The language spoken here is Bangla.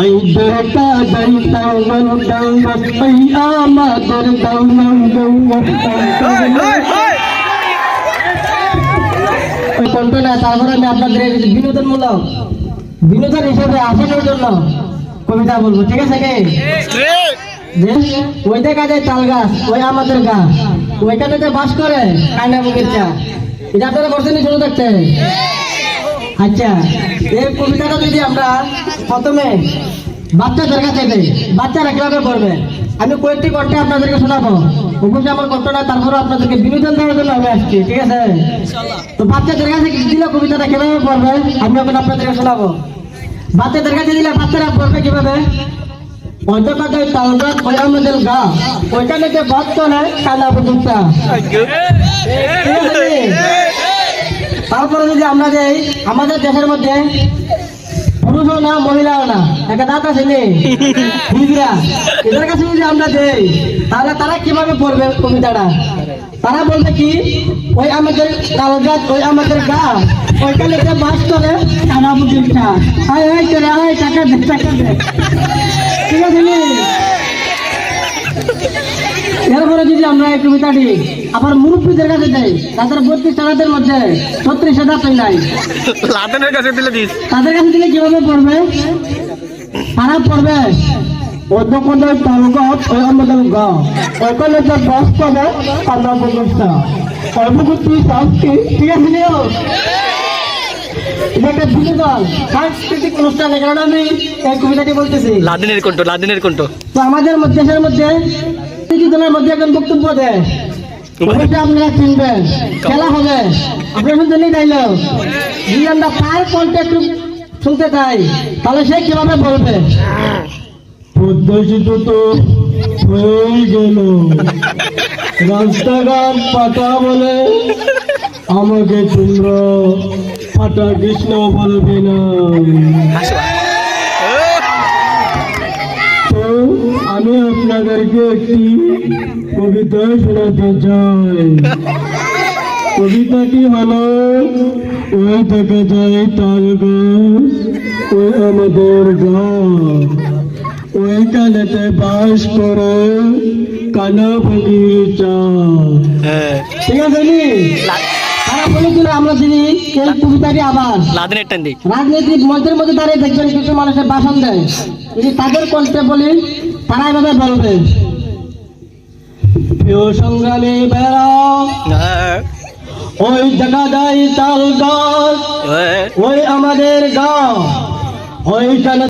ওই দেখা যাইতাম গঙ্গা ওই আমাদের গঙ্গা ওই কণ্ঠ না। তারপরে আমি আপনাদের বিনোদন হিসেবে আসানোর জন্য কবিতা বলবো, ঠিক আছে? ওই দেখা যায় তাল গাছ ওই আমাদের গাছ, ওইখানে যে বাস করে কায়না বুকের চা, এটা আপনারা বলছেন শুরু থাকতে। আচ্ছা, এই কবিতাটা যদি আমরা প্রথমে বাচ্চাদের কাছে দেই, বাচ্চারা কিভাবে পড়বে, আমি কয়েকটি কণ্ঠে আপনাদেরকে শোনাবো। অবশ্যই আমার কণ্ঠ না, তারপরে আপনাদেরকে বিনোদন দেওয়ার জন্য আমি আসছি, ঠিক আছে? তো বাচ্চাদের কাছে দিলে কবিতাটা কিভাবে পড়বে আমি এখন আপনাদেরকে শোনাবো। বাচ্চাদের কাছে দিলে বাচ্চারা পড়বে কিভাবে? আমাদের গা ওইখানে যে বাদ চলে কালা বুঝা। তারপরে যদি আমরা যাই আমাদের দেশের মধ্যে পুরুষও না মহিলাও না একটা দাঁত আছে হিজরা, এদের কাছে যদি আমরা দেই তাহলে তারা কিভাবে পড়বে কবিতাটা? তারা বলবে কি ওই আমাদের কাল গাছ ওই আমাদের গা ওইখানে যে বাস করে কানা বুঝা। টাকা দে টাকা দে, ঠিক আছে? এরপরে যদি আমরা এই কবিতাটি আবার মুরব্বীদের কাছে দেই, তাদের 32,000 মধ্যে 36,000 নাই, তাদের কাছে দিলে কিভাবে পড়বে? তারা পড়বে অধ্যক্ষদের তালুকাত ওই আমাদের গাঁ ওইখানে যে বাস করে কানা বুঝা অবগতি শাস্তি, ঠিক আছে? এটা বিনোদন সাংস্কৃতিক অনুষ্ঠান, এখানে আমি এই কবিতাটি বলতেছি। লাদেনের কণ্ঠ। তো আমাদের দেশের মধ্যে দলের মধ্যে একজন বক্তব্য দেয়, অবশ্যই আপনারা চিনবেন, খেলা হবে, আপনারা শুনতে নেই তাইল যদি আমরা তার কণ্ঠে একটু শুনতে চাই তাহলে সে কিভাবে বলবে? পদ্মশিত তো হয়ে গেল রাস্তাঘাট পাতা বলে আমাকে তোমরা ফাটা কৃষ্ণ বলবে না। তো আমি আপনাদেরকে একটি কবিতা শোনাতে চাই। কবিতাটি হলো ওই দেখা যায় তাল গাছ ওই আমাদের গাছ ওইখানেতে বাস করে কানা বগিচা, ঠিক আছে? তারা বলেছিল আমরা যদি এই কবিতাটি আবার রাজনৈতিক মঞ্চের মধ্যে দাঁড়িয়ে দেখবেন কিছু মানুষের ভাষণ দেয়, যদি তাদের কণ্ঠে বলি তারা এভাবে বলবে প্রিয় সংগ্রামী বেড়া ওই দেখা যায় তাল গাছ ওই আমাদের গাঁ ওইখানে